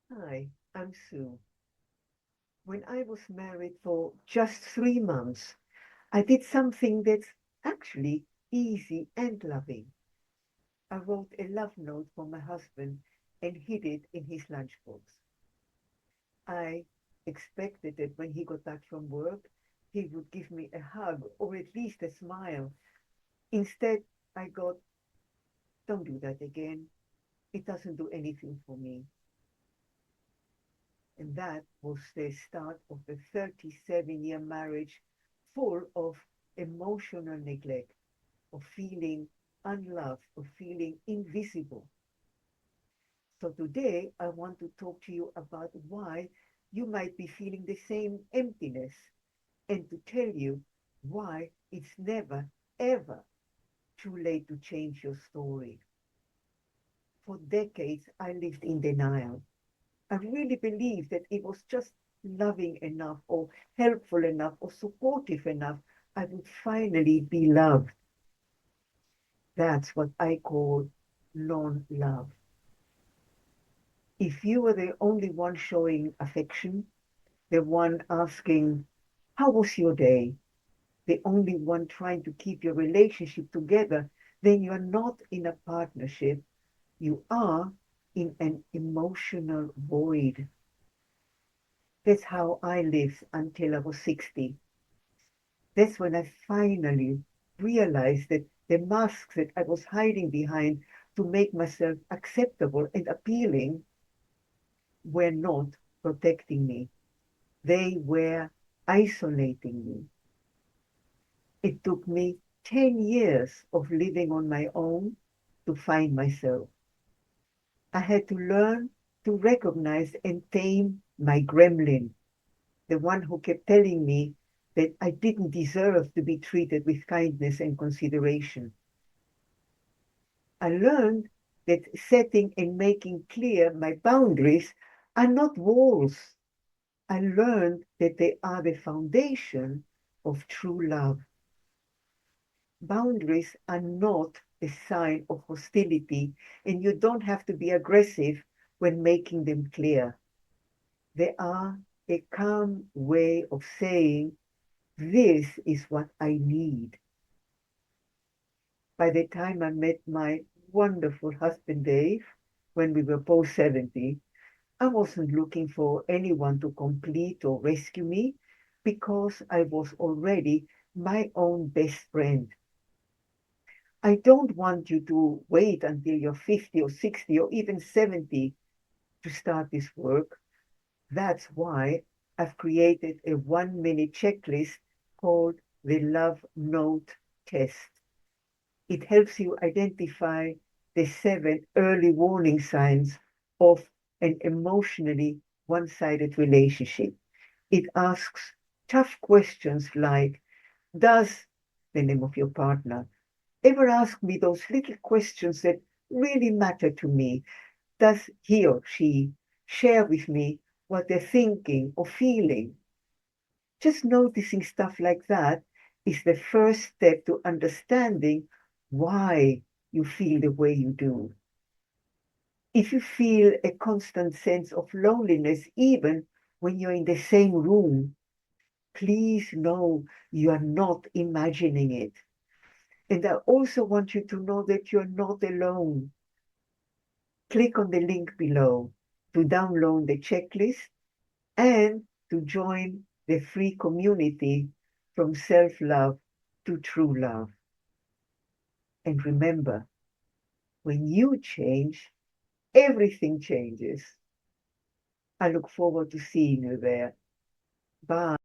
Hi, I'm Sue. When I was married for just 3 months, I did something that's actually easy and loving. I wrote a love note for my husband and hid it in his lunchbox. I expected that when he got back from work, he would give me a hug or at least a smile. Instead, I got, don't do that again. It doesn't do anything for me. And that was the start of a 37-year marriage full of emotional neglect, of feeling unloved, of feeling invisible. So today I want to talk to you about why you might be feeling the same emptiness and to tell you why it's never, ever too late to change your story. For decades, I lived in denial. I really believed that it was just loving enough or helpful enough or supportive enough, I would finally be loved. That's what I call non-love. If you were the only one showing affection, the one asking, how was your day? The only one trying to keep your relationship together, then you are not in a partnership. You are in an emotional void. That's how I lived until I was 60. That's when I finally realized that the masks that I was hiding behind to make myself acceptable and appealing were not protecting me. They were isolating me. It took me 10 years of living on my own to find myself. I had to learn to recognize and tame my gremlin, the one who kept telling me that I didn't deserve to be treated with kindness and consideration. I learned that setting and making clear my boundaries are not walls. I learned that they are the foundation of true love. Boundaries are not a sign of hostility, and you don't have to be aggressive when making them clear. They are a calm way of saying, this is what I need. By the time I met my wonderful husband Dave, when we were both 70, I wasn't looking for anyone to complete or rescue me because I was already my own best friend. I don't want you to wait until you're 50 or 60 or even 70 to start this work. That's why I've created a 1 minute checklist called the Love Note Test. It helps you identify the 7 early warning signs of an emotionally one sided relationship. It asks tough questions like, does the name of your partner ever ask me those little questions that really matter to me? Does he or she share with me what they're thinking or feeling? Just noticing stuff like that is the first step to understanding why you feel the way you do. If you feel a constant sense of loneliness, even when you're in the same room, please know you are not imagining it. And I also want you to know that you're not alone. Click on the link below to download the checklist and to join the free community from self love to true love. And remember, when you change, everything changes. I look forward to seeing you there. Bye.